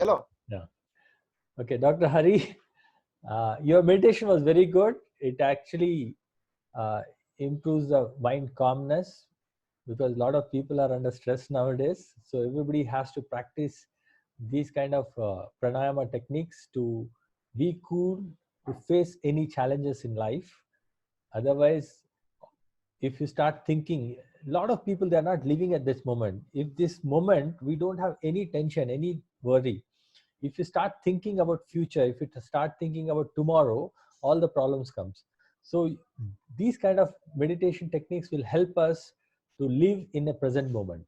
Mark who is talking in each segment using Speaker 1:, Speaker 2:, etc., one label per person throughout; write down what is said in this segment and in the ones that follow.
Speaker 1: Hello.
Speaker 2: Yeah. Okay, Dr. Hari, your meditation was very good. It actually improves the mind calmness, because a lot of people are under stress nowadays. So everybody has to practice these kind of pranayama techniques to be cool, to face any challenges in life. Otherwise, if you start thinking, a lot of people, they are not living at this moment. If this moment we don't have any tension, any worry, if you start thinking about future, if you start thinking about tomorrow, all the problems comes. So these kind of meditation techniques will help us to live in a present moment.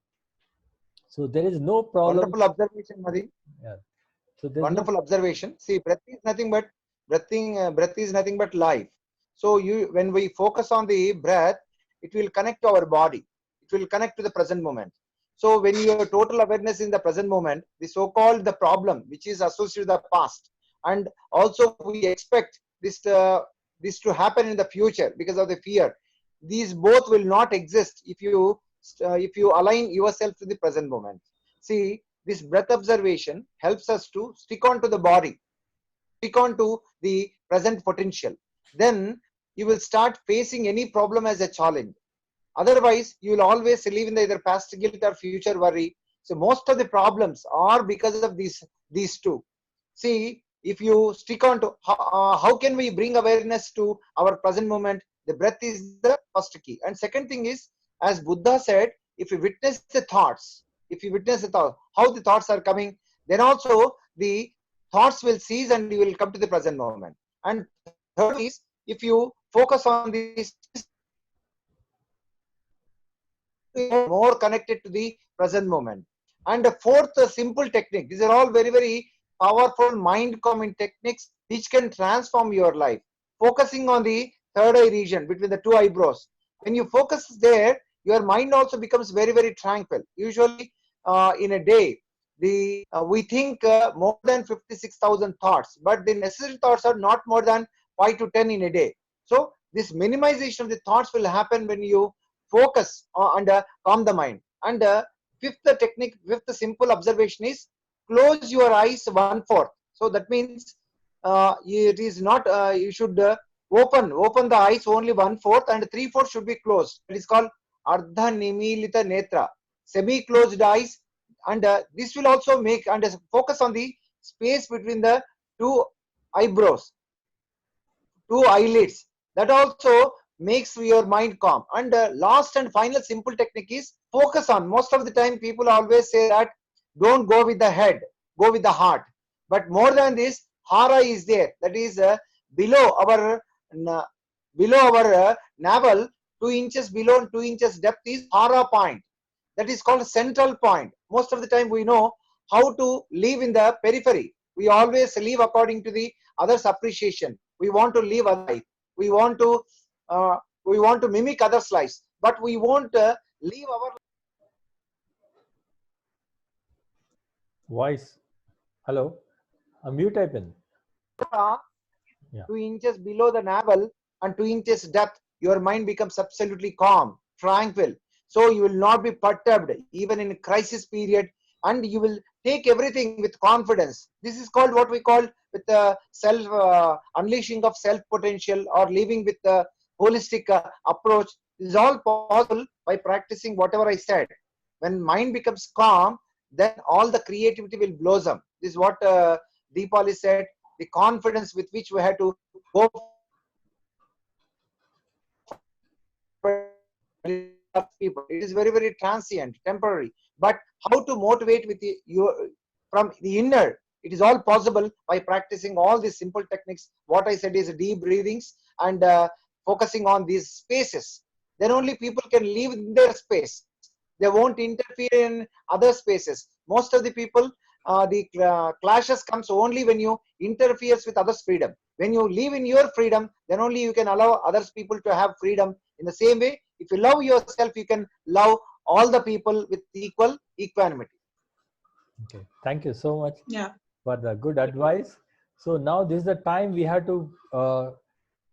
Speaker 2: So there is no problem.
Speaker 1: Wonderful observation, Madhi.
Speaker 2: Yeah. So there's no.
Speaker 1: Wonderful observation. See, breath is nothing but breath is nothing but life. So when we focus on the breath, it will connect to our body. It will connect to the present moment. So when your total awareness in the present moment, the so-called the problem which is associated with the past, and also we expect this to happen in the future because of the fear. These both will not exist if you align yourself to the present moment. See, this breath observation helps us to stick on to the body, stick on to the present potential. Then you will start facing any problem as a challenge. Otherwise, you will always live in either past guilt or future worry. So most of the problems are because of these two. See, if you stick on to how can we bring awareness to our present moment? The breath is the first key. And second thing is, as Buddha said, if you witness the thoughts, if you witness the thought, how the thoughts are coming, then also the thoughts will cease and you will come to the present moment. And third is, if you focus on this, more connected to the present moment. And the fourth simple technique, these are all very, very powerful mind calming techniques which can transform your life. Focusing on the third eye region between the two eyebrows. When you focus there, your mind also becomes very, very tranquil. Usually in a day, we think more than 56,000 thoughts, but the necessary thoughts are not more than 5 to 10 in a day. So this minimization of the thoughts will happen when you focus and calm the mind. And fifth technique, fifth simple observation is close your eyes 1/4. So that means it is not you should open the eyes only 1/4, and 3/4 should be closed. It is called ardha nimilita netra, semi closed eyes. And this will also make and focus on the space between the two eyebrows, two eyelids. That also makes your mind calm. And last and final simple technique is focus on. Most of the time people always say that don't go with the head, go with the heart. But more than this, hara is there. That is below our navel, 2 inches below and 2 inches depth is hara point. That is called central point. Most of the time we know how to live in the periphery. We always live according to the others' appreciation. We want to live a life. We want to mimic others' lives, but we won't live our
Speaker 2: Voice. Hello. Mute type in. Yeah.
Speaker 1: 2 inches below the navel and 2 inches depth. Your mind becomes absolutely calm, tranquil. So you will not be perturbed even in a crisis period, and you will take everything with confidence. This is called what we call with the self unleashing of self potential, or living with the holistic approach. This is all possible by practicing whatever I said. When mind becomes calm, then all the creativity will blossom. This is what Deepali said. The confidence with which we had to go people. It is very, very transient, temporary. But how to motivate with from the inner? It is all possible by practicing all these simple techniques. What I said is deep breathings and focusing on these spaces. Then only people can live in their space. They won't interfere in other spaces. Most of the people, clashes comes only when you interferes with others' freedom. When you live in your freedom, then only you can allow others people to have freedom. In the same way, if you love yourself, you can love all the people with equal equanimity.
Speaker 2: Okay. Thank you so much
Speaker 3: Yeah.
Speaker 2: for the good advice. So now this is the time we have to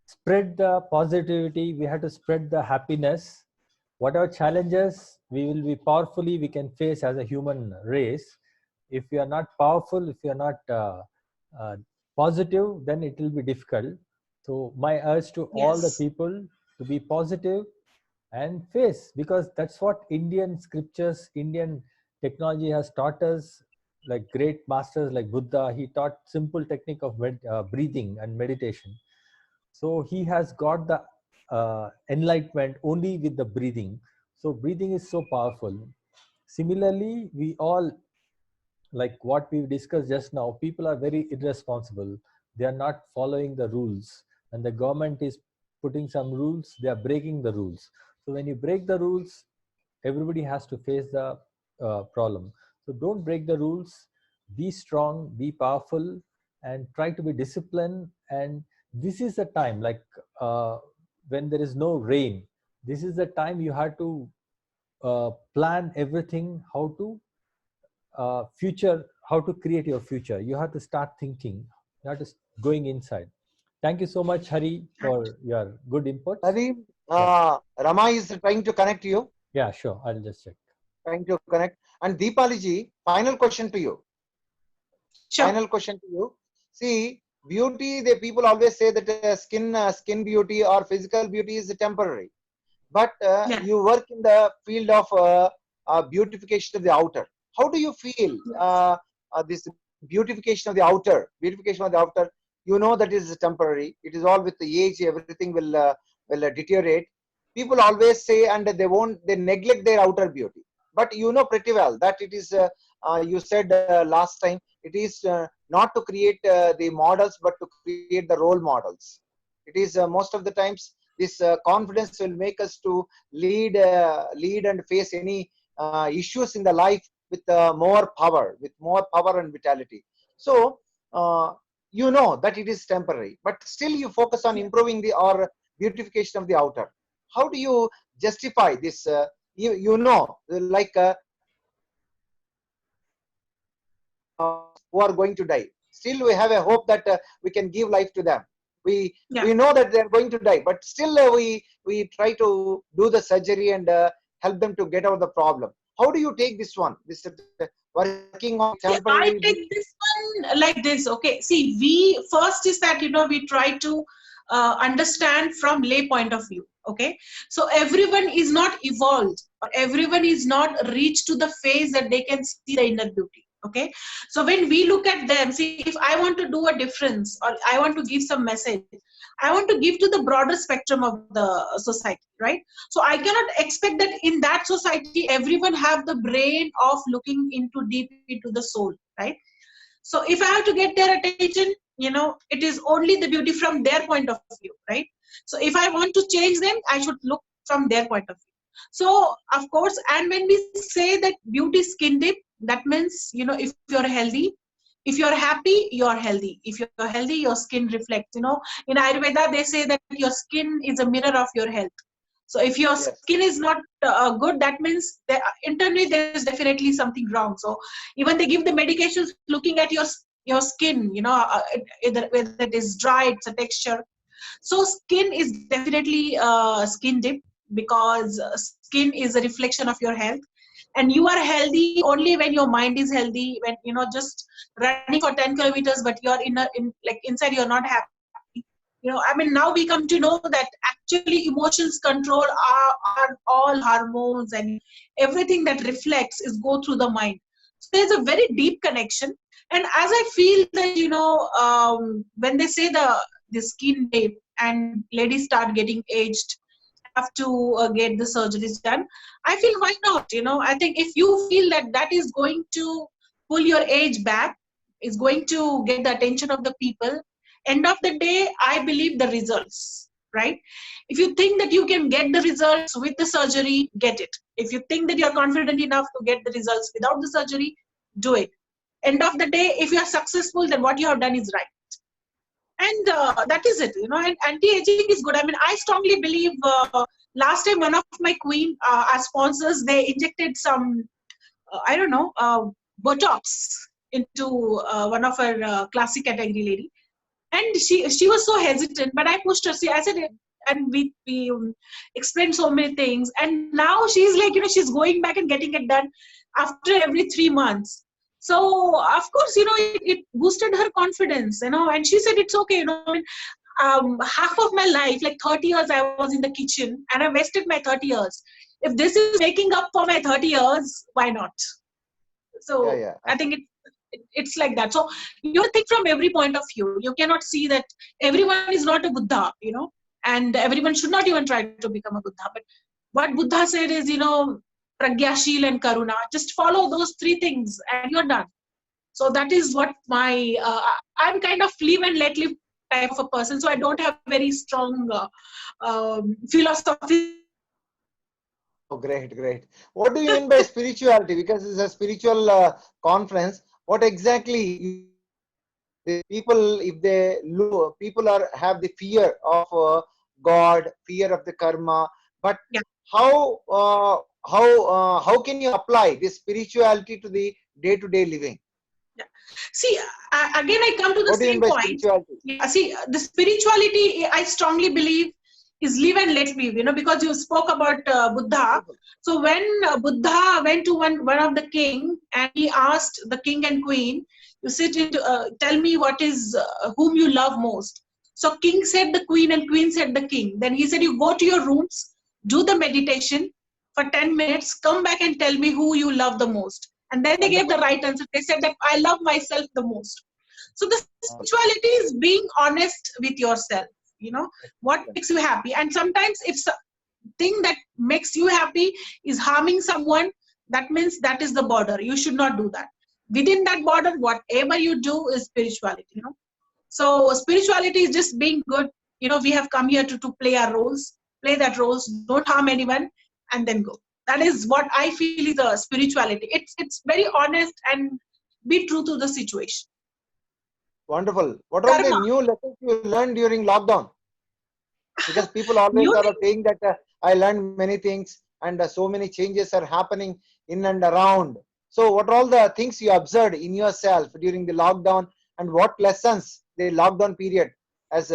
Speaker 2: spread the positivity. We have to spread the happiness. Whatever challenges we will be powerfully we can face as a human race. if you are not powerful, if you are not positive, then it will be difficult. So my urge to all the
Speaker 3: Yes.
Speaker 2: people to be positive and face, because that's what Indian scriptures, Indian technology has taught us. Like great masters like Buddha, he taught simple technique of breathing and meditation. So he has got the enlightenment only with the breathing. So breathing is so powerful. Similarly, we all, like what we discussed just now, people are very irresponsible. They are not following the rules, and the government is putting some rules, they are breaking the rules. So when you break the rules, everybody has to face the problem. So don't break the rules, be strong, be powerful, and try to be disciplined. And this is the time, like when there is no rain, this is the time you have to plan everything, how to future, how to create your future. You have to start thinking, you have to going inside. Thank you so much, Hari, for your good inputs.
Speaker 1: Hari,
Speaker 2: Yeah.
Speaker 1: Rama is trying to connect you.
Speaker 2: Yeah, sure. I'll just check.
Speaker 1: Trying to connect. And Deepali ji, final question to you.
Speaker 3: Sure.
Speaker 1: Final question to you. See, beauty, the people always say that skin beauty or physical beauty is temporary. But
Speaker 3: Yeah.
Speaker 1: you work in the field of beautification of the outer. How do you feel this beautification of the outer? Beautification of the outer, you know that is temporary. It is all with the age, everything will deteriorate. People always say, and they neglect their outer beauty. But you know pretty well that it is, you said last time, it is not to create the models, but to create the role models. It is most of the times this confidence will make us to lead and face any issues in the life with more power and vitality. So you know that it is temporary, but still you focus on improving the or beautification of the outer. How do you justify this? You know, like who are going to die, still we have a hope that we can give life to them. We know that they are going to die, but still we try to do the surgery and help them to get out of the problem. How do you take this one? This working on temporary.
Speaker 3: I take this one like this. Okay, see, we first is that we try to understand from lay point of view. Okay, so everyone is not evolved, or everyone is not reached to the phase that they can see the inner beauty. Okay, so when we look at them, see, if I want to do a difference or I want to give some message, I want to give to the broader spectrum of the society, right? So I cannot expect that in that society everyone have the brain of looking into deep into the soul, right? So if I have to get their attention, it is only the beauty from their point of view, right? So if I want to change them, I should look from their point of view. So of course, and when we say that beauty is skin deep, that means if you're healthy, if you're happy, you're healthy. If you're healthy, your skin reflects. In Ayurveda, they say that your skin is a mirror of your health. So if your skin is not good, that means that internally there is definitely something wrong. So even they give the medications looking at your skin, whether it is dry, it's a texture. So skin is definitely skin deep, because skin is a reflection of your health. And you are healthy only when your mind is healthy, when just running for 10 kilometers, but you're inside you're not happy. Now we come to know that actually emotions control are all hormones, and everything that reflects is go through the mind. So there's a very deep connection. And as I feel that, when they say the skin deep and ladies start getting aged, have to get the surgeries done, I feel why not? I think if you feel that is going to pull your age back, is going to get the attention of the people, end of the day, I believe the results, right? If you think that you can get the results with the surgery, get it. If you think that you're confident enough to get the results without the surgery, do it. End of the day, if you're successful, then what you have done is right. And that is it, and anti-aging is good. I strongly believe, last time one of my queen, as sponsors, they injected some, Botox into one of her classic category lady. And she was so hesitant, but I pushed her. See, I said, and we explained so many things. And now she's like, she's going back and getting it done after every 3 months. So of course, it boosted her confidence, and she said it's okay, I mean, half of my life, like 30 years, I was in the kitchen and I wasted my 30 years. If this is making up for my 30 years, why not? So
Speaker 1: Yeah.
Speaker 3: I think it's like that. So you think from every point of view. You cannot see that everyone is not a Buddha, and everyone should not even try to become a Buddha. But what Buddha said is, Pragyashil and Karuna. Just follow those three things and you're done. So that is what I'm kind of live and let live type of a person. So I don't have very strong philosophy.
Speaker 1: Oh, great, great. What do you mean by spirituality? Because it's a spiritual conference. What exactly the people, if they people have the fear of God, fear of the karma, but
Speaker 3: Yeah.
Speaker 1: how can you apply this spirituality to the day-to-day living?
Speaker 3: Yeah. See, again, I come to the
Speaker 1: What do you mean
Speaker 3: same
Speaker 1: by
Speaker 3: point.
Speaker 1: spirituality?
Speaker 3: Yeah, see, the spirituality, I strongly believe, is live and let live, because you spoke about Buddha. So when Buddha went to one of the king and he asked the king and queen, you sit into, tell me what is, whom you love most. So king said the queen and queen said the king. Then he said, you go to your rooms, do the meditation for 10 minutes, come back and tell me who you love the most. And then they gave the right answer. They said that I love myself the most. So the spirituality is being honest with yourself, what makes you happy. And sometimes if thing that makes you happy is harming someone, that means that is the border. You should not do that. Within that border, whatever you do is spirituality. So spirituality is just being good. We have come here to play our roles, play that roles, don't harm anyone, and then go. That is what I feel is a spirituality. It's very honest and be true to the situation.
Speaker 1: Wonderful. What are the
Speaker 3: Karma.
Speaker 1: new lessons you learned during lockdown? Because people always
Speaker 3: New
Speaker 1: are saying that I learned many things and so many changes are happening in and around. So what are all the things you observed in yourself during the lockdown, and what lessons the lockdown period as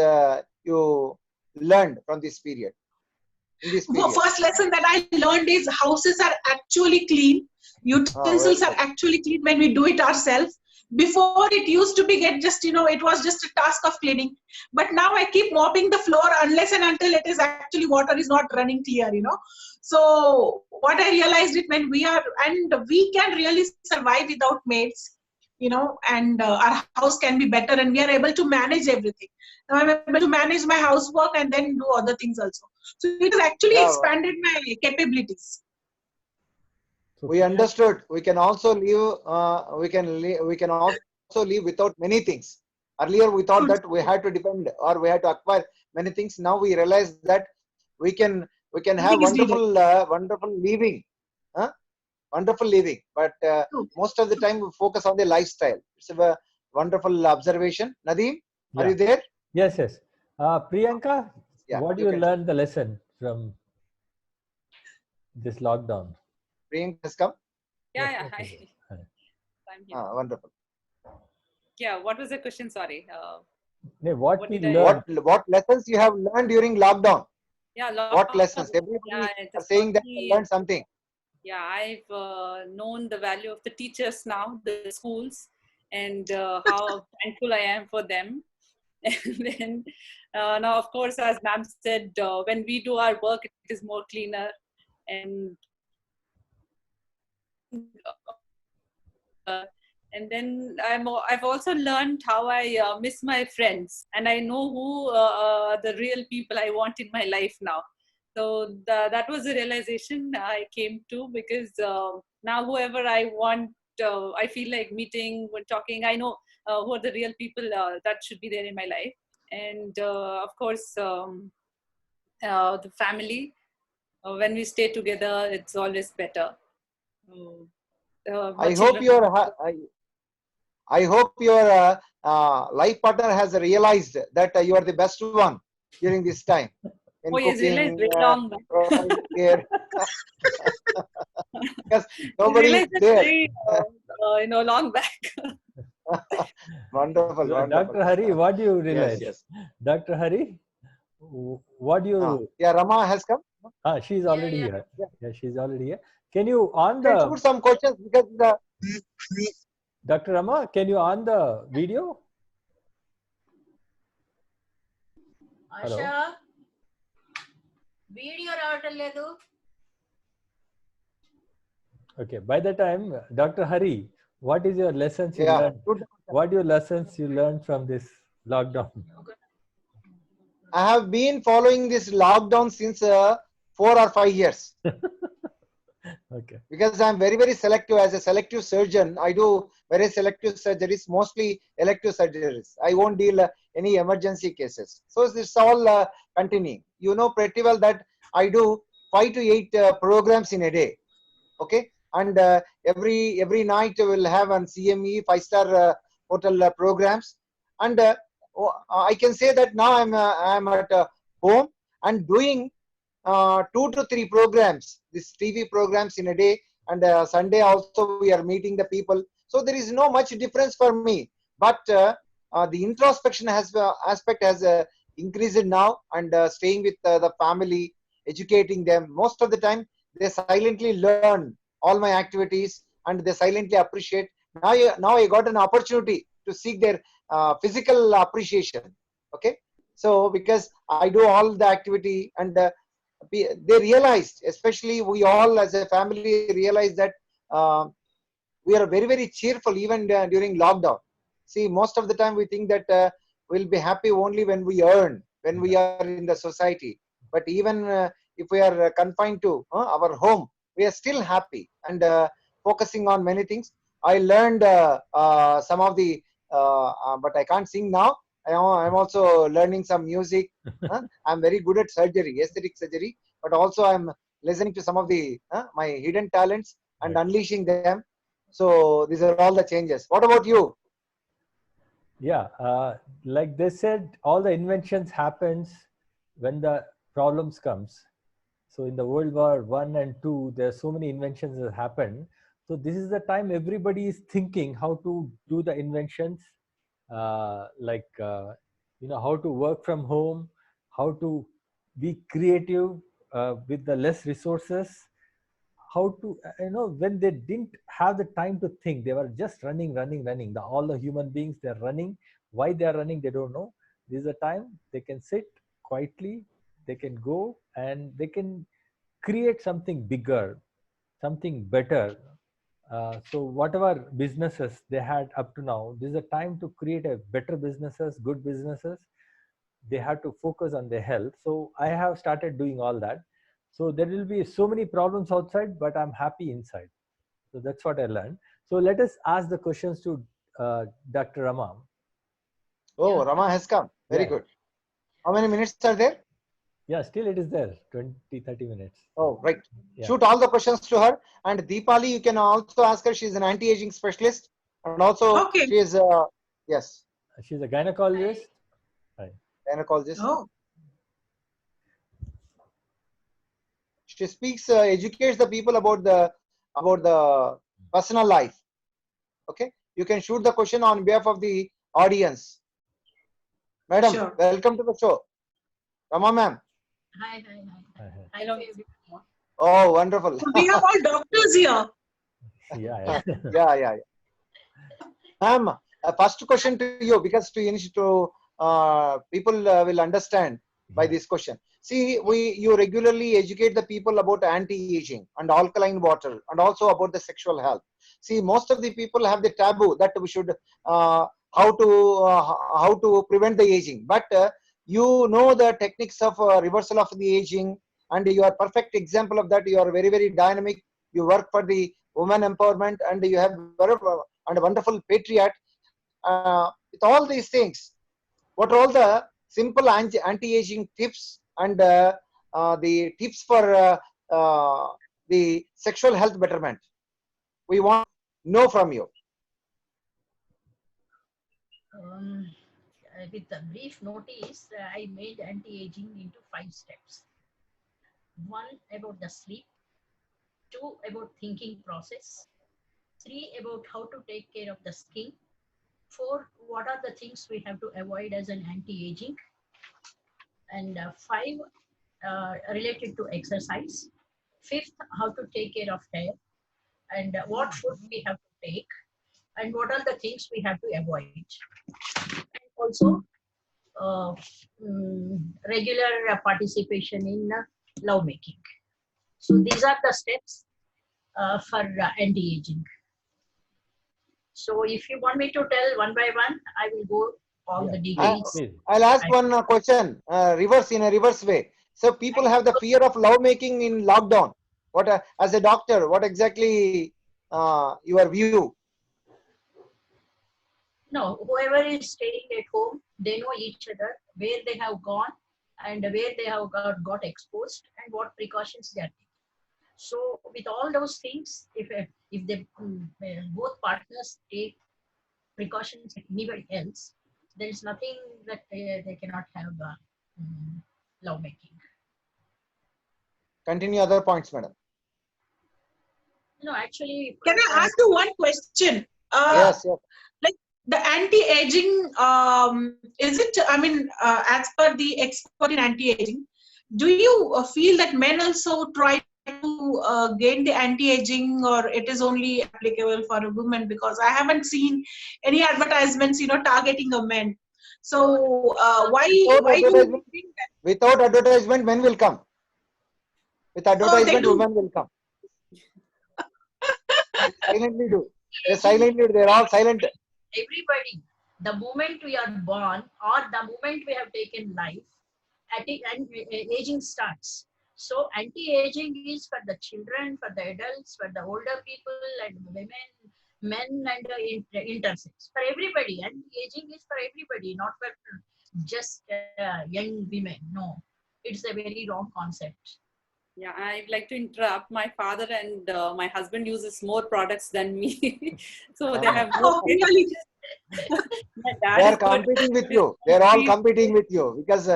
Speaker 1: you learned from this period? In this period.
Speaker 3: First lesson that I learned is houses are actually clean. Utensils are actually clean when we do it ourselves. Before it used to be it was just a task of cleaning. But now I keep mopping the floor unless and until it is actually water is not running clear, So what I realized it when we can really survive without maids, and our house can be better and we are able to manage everything. Now I'm able to manage my housework and then do other things also. So it has actually expanded my capabilities.
Speaker 1: We understood. We can also live. We can also live without many things. Earlier, we thought that we had to depend or we had to acquire many things. Now we realize that we can have wonderful living, wonderful living. But most of the time, we focus on the lifestyle. It's a wonderful observation. Nadeem, are you there?
Speaker 2: Yes. Priyanka, what do you learn the lesson from this lockdown?
Speaker 1: Priyanka has come.
Speaker 4: Yeah. Hi. I'm here.
Speaker 1: Wonderful.
Speaker 4: Yeah. What was the question? Sorry.
Speaker 1: What lessons you have learned during lockdown?
Speaker 4: Yeah.
Speaker 1: What lessons? Everybody are saying that they learned something.
Speaker 4: Yeah, I've known the value of the teachers now, the schools, and how thankful I am for them. And then now, of course, as ma'am said, when we do our work, it is more cleaner. And then I've also learned how I miss my friends, and I know who the real people I want in my life now. So that was a realization I came to, because now whoever I want, I feel like meeting, when talking, I know who are the real people that should be there in my life. And of course, the family, when we stay together, it's always better.
Speaker 1: I hope your life partner has realized that you are the best one during this time.
Speaker 4: Oh, yes, realized way long back.
Speaker 1: Because nobody is there.
Speaker 4: Long back.
Speaker 1: Wonderful.
Speaker 2: Dr. Hari, what do you realize?
Speaker 1: Yes.
Speaker 2: Dr. Hari, what do you...
Speaker 1: Yeah, Rama has come.
Speaker 2: She's already here. Yeah, she's already here. Can you
Speaker 1: Let's put some questions, because
Speaker 2: Dr. Rama, can you on the video? Hello.
Speaker 5: Asha, video రావటం లేదు.
Speaker 2: Okay. By the time, Dr. Hari, what is your lessons you
Speaker 1: Yeah.
Speaker 2: learned? What your lessons you learned from this lockdown?
Speaker 1: I have been following this lockdown since 4 or 5 years.
Speaker 2: Okay.
Speaker 1: Because I'm very, very selective. As a selective surgeon, I do very selective surgeries, mostly elective surgeries. I won't deal any emergency cases. So it's all continuing. You know pretty well that I do 5 to 8 programs in a day. Okay, and every night we'll have an CME 5-star hotel programs, and I can say that now I'm at home and doing 2 to 3 programs, these TV programs in a day, and Sunday also we are meeting the people. So there is no much difference for me, but the introspection aspect has increased now, and staying with the family, educating them. Most of the time they silently learn all my activities and they silently appreciate. Now I got an opportunity to seek their physical appreciation. Okay, so because I do all the activity, and they realized, especially we all as a family realized that we are very, very cheerful even during lockdown. See, most of the time we think that we'll be happy only when we earn, when we are in the society. But even if we are confined to our home, we are still happy and focusing on many things. I learned some of the, but I can't sing now. I'm also learning some music. I'm very good at surgery, aesthetic surgery, but also I'm listening to some of the my hidden talents and
Speaker 2: Right.
Speaker 1: unleashing them. So these are all the changes. What about you?
Speaker 2: Yeah, like they said, all the inventions happens when the problems comes. So in the World War I and II, there are so many inventions that happened. So this is the time everybody is thinking how to do the inventions, how to work from home, how to be creative with the less resources, how to when they didn't have the time to think, they were just running. All the human beings, they're running. Why they are running, they don't know. This is a time they can sit quietly, they can go and they can create something bigger, something better. So whatever businesses they had up to now, this is a time to create a better businesses, good businesses. They have to focus on their health. So I have started doing all that. So there will be so many problems outside, but I'm happy inside. So that's what I learned. So let us ask the questions to Dr. Rama.
Speaker 1: Oh,
Speaker 5: Yeah.
Speaker 1: Rama has come. Very
Speaker 2: Yeah.
Speaker 1: good. How many minutes are there?
Speaker 2: Yeah, still it is there, 20-30 minutes.
Speaker 1: Oh, right.
Speaker 2: Yeah.
Speaker 1: Shoot all the questions to her. And Deepali, you can also ask her. She's an anti-aging specialist, and also
Speaker 3: Okay.
Speaker 1: she is yes,
Speaker 2: She's a gynecologist. Right.
Speaker 1: gynecologist.
Speaker 3: Oh,
Speaker 1: She speaks, educates the people about the personal life. Okay, you can shoot the question on behalf of the audience. Madam,
Speaker 3: Sure.
Speaker 1: welcome to the show. Rama ma'am.
Speaker 5: Hi.
Speaker 2: Uh-huh.
Speaker 5: Hello, everyone.
Speaker 1: Oh, wonderful.
Speaker 3: we have all doctors here.
Speaker 2: Yeah.
Speaker 1: Yeah. Ma'am, first question to you, because people will understand by
Speaker 2: Yeah.
Speaker 1: this question. See, you regularly educate the people about anti-aging and alkaline water, and also about the sexual health. See, most of the people have the taboo that we should how to prevent the aging, but you know the techniques of reversal of the aging, and you are perfect example of that. You are very, very dynamic. You work for the women empowerment, and you have and a wonderful patriot. With all these things, what are all the simple anti-aging tips and the tips for the sexual health betterment? We want to know from you.
Speaker 5: With a brief notice, I made anti-aging into 5 steps. 1, about the sleep. 2, about thinking process. 3, about how to take care of the skin. 4, what are the things we have to avoid as an anti-aging. And 5, related to exercise. 5th, how to take care of hair and what food we have to take. and what are the things we have to avoid. And also regular participation in lovemaking. So these are the steps for anti-aging. So if you want me to tell one by one, I will go all the details.
Speaker 2: Please.
Speaker 1: I'll ask one question, reverse in a reverse way. So people have the fear of lovemaking in lockdown. What, as a doctor, what exactly your view?
Speaker 5: No, whoever is staying at home, they know each other, where they have gone and where they have got exposed and what precautions they are taking. So with all those things, if they both partners take precautions like anybody else, there is nothing that they cannot have lovemaking.
Speaker 1: Continue other points, madam.
Speaker 5: No, actually.
Speaker 3: Can I ask you one question?
Speaker 1: Yes, yes.
Speaker 3: Like the anti-aging, is it, I mean, as per the expert in anti-aging, do you feel that men also try to gain the anti-aging, or it is only applicable for a woman? Because I haven't seen any advertisements, targeting a man. So why do you think that?
Speaker 1: Without advertisement, men will come. With advertisement, women will come. They silently do. They silently do. They're all silent.
Speaker 5: Everybody, the moment we are born or the moment we have taken life, aging starts. So anti-aging is for the children, for the adults, for the older people and women, men and intersex. For everybody, anti-aging is for everybody, not for just young women. No, it's a very wrong concept.
Speaker 4: Yeah, I'd like to interrupt. My father and my husband uses more products than me. So they have more.
Speaker 3: Really?
Speaker 1: They are competing with you. They're all competing with you because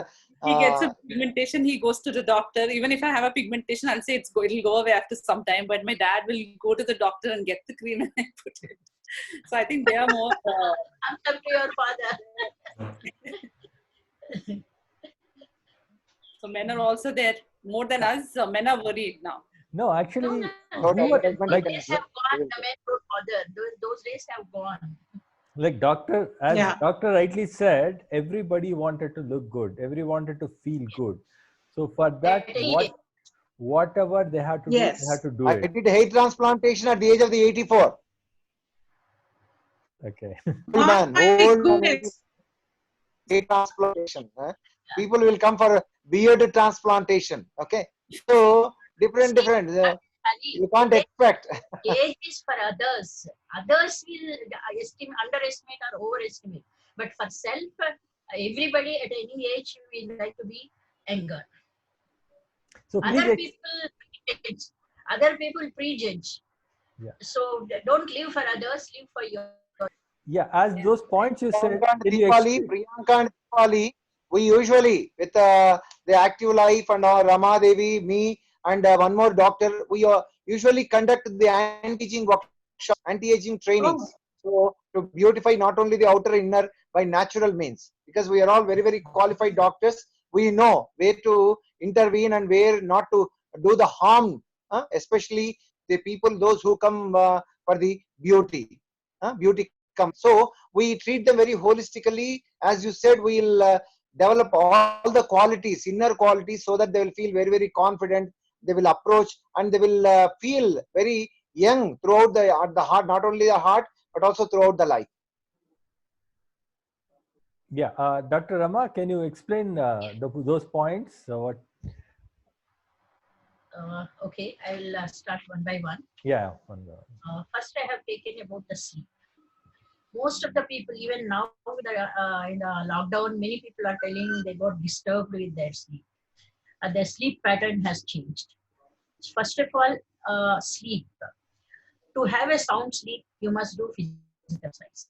Speaker 4: he gets a pigmentation. He goes to the doctor. Even if I have a pigmentation, I'll say it'll go away after some time. But my dad will go to the doctor and get the cream and I put it. So I think they are more.
Speaker 5: I'm up to your father.
Speaker 4: So men are also there more than us. So men are worried now.
Speaker 2: No, actually,
Speaker 5: No.
Speaker 1: like,
Speaker 5: Those days have gone. The men wrote father. Those days have gone.
Speaker 2: like Doctor rightly said, everybody wanted to look good. Everybody wanted to feel good. So for that, whatever they had to do, they had to do
Speaker 1: I
Speaker 2: it.
Speaker 1: did hair transplantation at the age of the 84.
Speaker 2: Okay.
Speaker 1: Old man, hair transplantation. People will come for beard transplantation. Okay. So different. You can't expect.
Speaker 5: Age is for others. Others will underestimate or overestimate. But for self, everybody at any age will like to be younger.
Speaker 2: So
Speaker 5: Other people prejudge.
Speaker 2: Yeah.
Speaker 5: So don't live for others, live for your.
Speaker 2: Yeah, as those points you said,
Speaker 1: Priyanka and Deepali, we usually with the Active Life and Rama Devi, me and one more doctor, we usually conduct the anti-aging workshops, anti-aging trainings. So to beautify not only the outer inner by natural means, because we are all very, very qualified doctors. We know where to intervene and where not to do the harm, especially the people, those who come for the beauty. Beauty come. So we treat them very holistically. As you said, we'll develop all the qualities, inner qualities, so that they will feel very, very confident. They will approach and they will feel very young throughout the heart, not only the heart, but also throughout the life.
Speaker 2: Yeah, Dr. Rama, can you explain those points? What?
Speaker 5: Okay, I will start one by one.
Speaker 2: Yeah, one by one.
Speaker 5: First, I have taken about the sleep. Most of the people, even now in the lockdown, many people are telling they got disturbed with their sleep. Their sleep pattern has changed. First of all, sleep. To have a sound sleep, you must do physical exercise.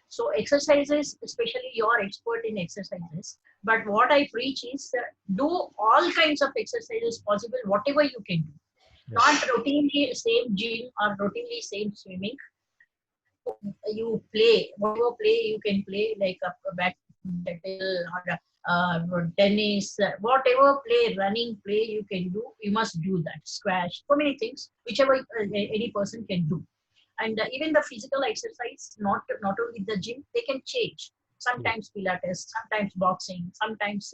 Speaker 5: So exercises, especially you are expert in exercises, but what I preach is do all kinds of exercises possible, whatever you can do. Yes. Not routinely same gym or routinely same swimming. You play, whatever play you can play, like a badminton or tennis, whatever play, running play you can do, you must do that. Squash, so many things, whichever any person can do. And even the physical exercise, not only the gym, they can change. Sometimes Pilates, sometimes boxing, sometimes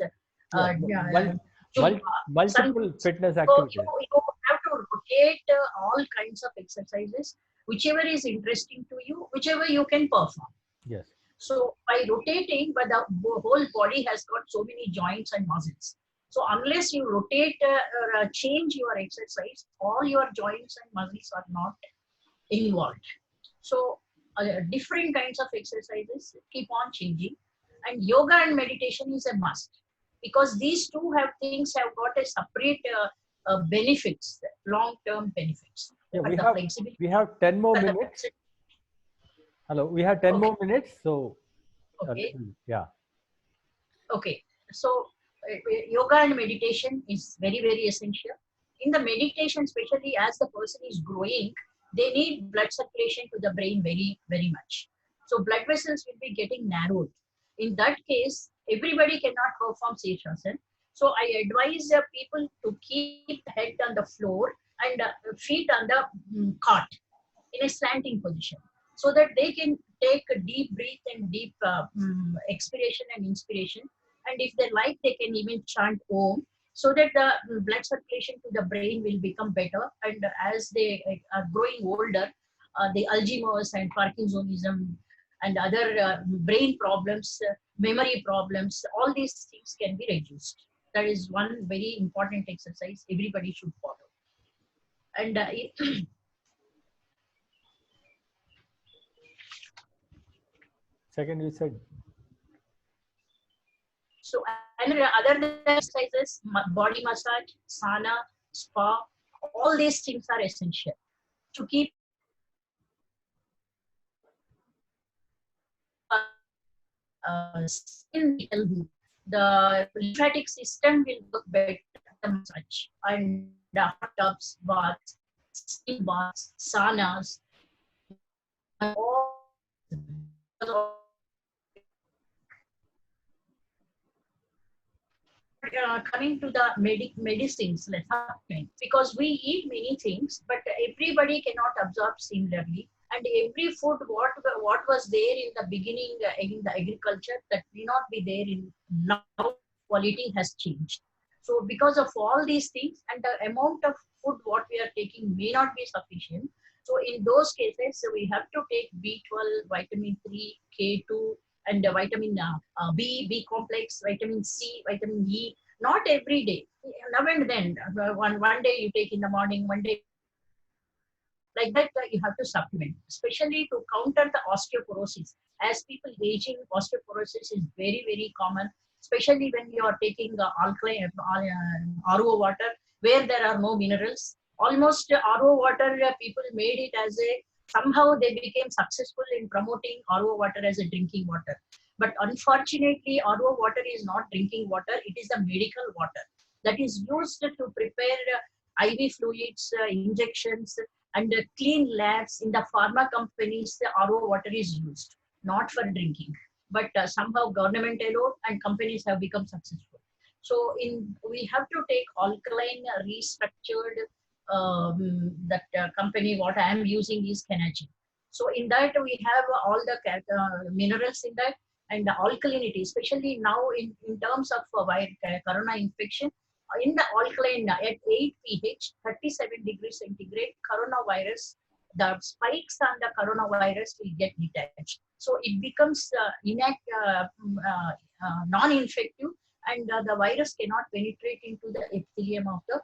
Speaker 5: Zumba,
Speaker 2: multiple fitness
Speaker 5: so
Speaker 2: activities.
Speaker 5: you have to rotate all kinds of exercises, whichever is interesting to you, whichever you can perform.
Speaker 2: Yes.
Speaker 5: So by rotating, but the whole body has got so many joints and muscles. So unless you rotate or change your exercise, all your joints and muscles are not involved. So different kinds of exercises keep on changing, and yoga and meditation is a must, because these two things have got a separate benefits, long-term benefits.
Speaker 2: Yeah,
Speaker 5: But
Speaker 2: we
Speaker 5: the
Speaker 2: have
Speaker 5: flexibility,
Speaker 2: 10 more
Speaker 5: but the
Speaker 2: minutes. Hello, we have 10
Speaker 5: Okay.
Speaker 2: more minutes. So
Speaker 5: Okay.
Speaker 2: yeah.
Speaker 5: Okay, so yoga and meditation is very, very essential. In the meditation, especially as the person is growing, they need blood circulation to the brain very, very much. So blood vessels will be getting narrowed. In that case, everybody cannot perform Sirsasana. So I advise people to keep head on the floor and feet on the cot in a slanting position, so that they can take a deep breath and deep expiration and inspiration. And if they like, they can even chant Om, so that the blood circulation to the brain will become better. And as they are growing older, the Alzheimer's and Parkinsonism and other brain problems, memory problems, all these things can be reduced. That is one very important exercise everybody should follow. And
Speaker 2: Second, you said.
Speaker 5: so, and other than exercises, body massage, sauna, spa, all these things are essential to keep skin healthy. The lymphatic system will work better. The massage and the hot tubs, baths, steam baths, saunas, all coming to the medicines, let's say, because we eat many things, but everybody cannot absorb similarly. And every food, what was there in the beginning in the agriculture, that may not be there in now. Quality has changed. So because of all these things, and the amount of food what we are taking may not be sufficient. So in those cases, we have to take B12, vitamin 3, K2, and vitamin B complex, vitamin C, vitamin E. Not every day. Now and then, one day you take in the morning, one day like that, you have to supplement, especially to counter the osteoporosis. As people aging, osteoporosis is very, very common, especially when you are taking alkaline RO water where there are no minerals. Almost RO water, people made it as a, somehow they became successful in promoting RO water as a drinking water. But unfortunately, RO water is not drinking water, it is a medical water that is used to prepare IV fluids, injections, and clean labs. In the pharma companies, the RO water is used, not for drinking. But somehow government alone and companies have become successful. So we have to take alkaline restructured, that company what I am using is Kenagy. So in that we have all the minerals in that, and the alkalinity, especially now in terms of corona infection, in the alkaline at 8 pH, 37 degrees centigrade, coronavirus, the spikes on the coronavirus will get detached. So it becomes non-infective, and the virus cannot penetrate into the epithelium of the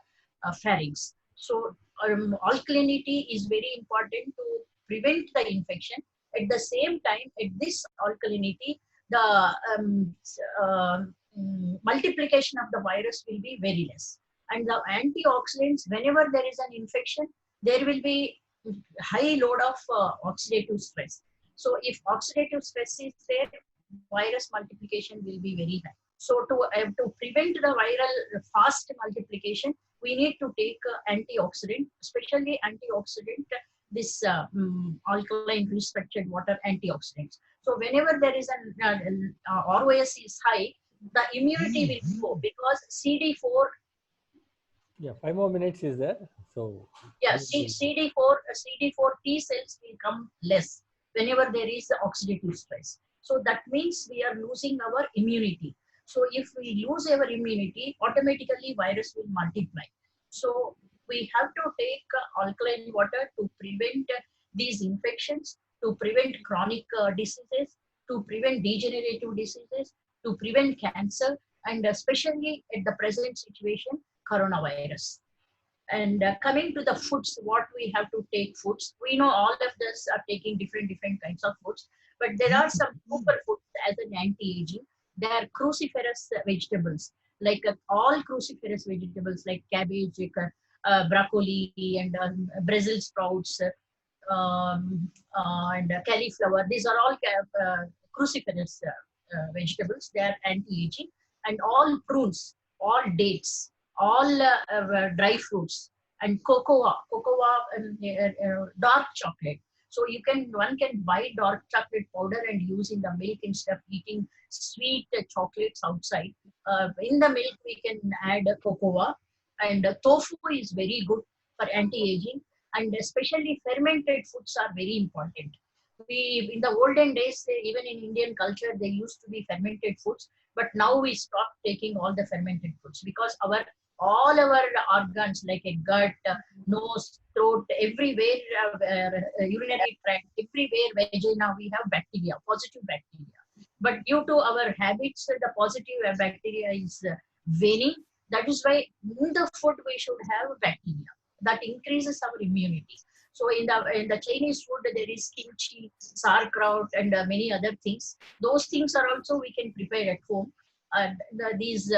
Speaker 5: pharynx. So alkalinity is very important to prevent the infection. At the same time, at this alkalinity, the multiplication of the virus will be very less. And the antioxidants, whenever there is an infection, there will be high load of oxidative stress. So if oxidative stress is there, virus multiplication will be very high. So to prevent the viral fast multiplication, we need to take antioxidant, especially antioxidant, this alkaline restructured water antioxidants. So whenever there is an ROS is high, the immunity will go, because CD4,
Speaker 2: Yeah, 5 more minutes is there. So
Speaker 5: yeah, CD4 T cells will come less whenever there is the oxidative stress. So that means we are losing our immunity. So if we lose our immunity, automatically virus will multiply. So we have to take alkaline water to prevent these infections, to prevent chronic diseases, to prevent degenerative diseases, to prevent cancer, and especially at the present situation, coronavirus. And coming to the foods, what we have to take foods, we know all of us are taking different kinds of foods, but there are some superfoods as an anti-aging. They are cruciferous vegetables, like all cruciferous vegetables like cabbage, broccoli, and Brussels sprouts, and cauliflower. These are all cruciferous vegetables. They are anti-aging. And all prunes, all dates, all dry fruits, and cocoa, dark chocolate. So one can buy dark chocolate powder and use in the milk instead of eating sweet chocolates outside. In the milk, we can add cocoa, and tofu is very good for anti-aging, and especially fermented foods are very important. In the olden days, even in Indian culture, there used to be fermented foods, but now we stopped taking all the fermented foods, because all our organs like a gut, nose, throat, everywhere, urinary tract, everywhere, vagina, we have bacteria, positive bacteria. But due to our habits, the positive bacteria is waning. That is why in the food we should have bacteria. That increases our immunity. So in the Chinese food, there is kimchi, sauerkraut, and many other things. Those things are also we can prepare at home. These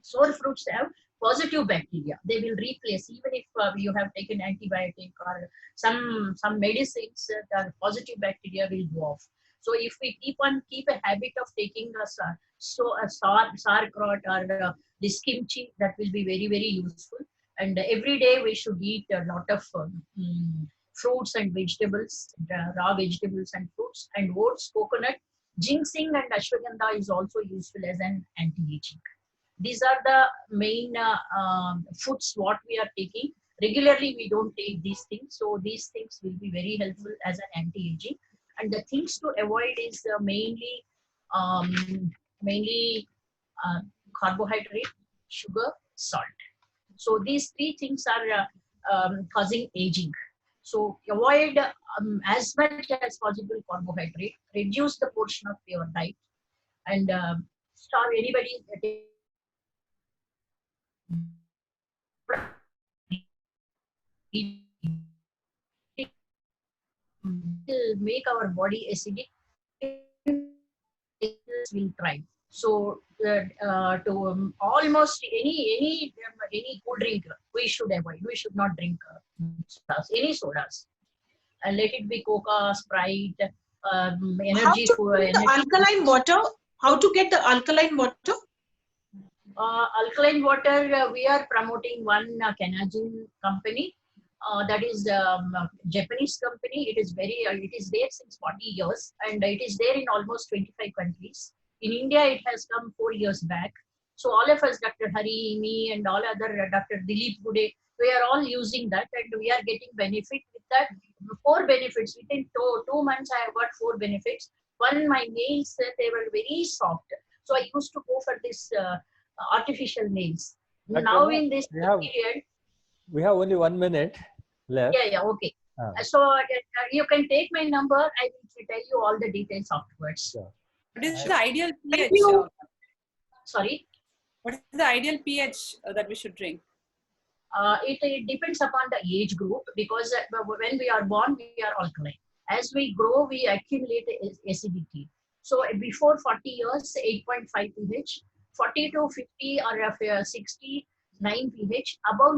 Speaker 5: sour fruits have positive bacteria. They will replace, even if you have taken antibiotic or some medicines, the positive bacteria will go off. So if we keep a habit of taking a sauerkraut or this kimchi, that will be very, very useful. And every day we should eat a lot of fruits and vegetables, raw vegetables and fruits, and oats, coconut, ginseng, and ashwagandha is also useful as an anti-aging. These are the main foods what we are taking. Regularly, we don't take these things. So these things will be very helpful as an anti-aging. And the things to avoid is mainly carbohydrate, sugar, salt. So these three things are causing aging. So avoid as much as possible carbohydrate, reduce the portion of your diet, and start anybody will make our body acidic, will thrive. So to almost any cool drink we should avoid. We should not drink any sodas. Let it be Coca, Sprite, energy food.
Speaker 3: Alkaline water. How to get the alkaline water?
Speaker 5: Alkaline water, we are promoting one Kanajin company. That is Japanese company. It is there since 40 years, and it is there in almost 25 countries. In India, it has come 4 years back. So all of us, Dr. Hari, me, and all other Dr. Dilip Gude, we are all using that, and we are getting benefit with that. 4 benefits within 2 months. I have got 4 benefits. One, my nails, they were very soft. So I used to go for this artificial nails. Now in this period,
Speaker 2: we have only 1 minute left.
Speaker 5: Yeah, okay. So you can take my number. I will tell you all the details afterwards.
Speaker 2: Sure.
Speaker 4: What is the ideal pH?
Speaker 5: Sorry?
Speaker 4: What is the ideal pH that we should drink?
Speaker 5: It depends upon the age group, because when we are born, we are alkaline. As we grow, we accumulate acidity. So before 40 years, 8.5 pH, 40 to 50 or 60, 9 pH, above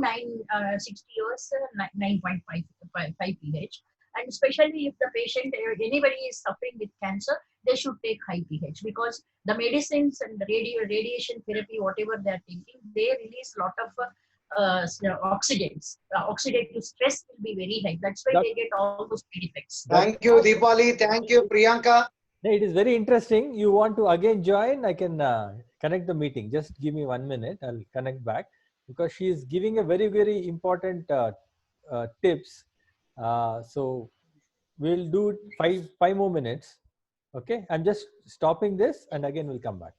Speaker 5: 60 years, 9.5 pH. And especially if the patient, anybody is suffering with cancer, they should take high pH, because the medicines and the radiation therapy, whatever they are taking, they release a lot of oxidants. Oxidative stress will be very high. That's why they get all those side effects.
Speaker 1: Thank you, Deepali. Thank you, Priyanka.
Speaker 2: No, it is very interesting. You want to again join? I can connect the meeting. Just give me 1 minute. I'll connect back because she is giving a very, very important tips. So we'll do five more minutes. Okay. I'm just stopping this and again we'll come back.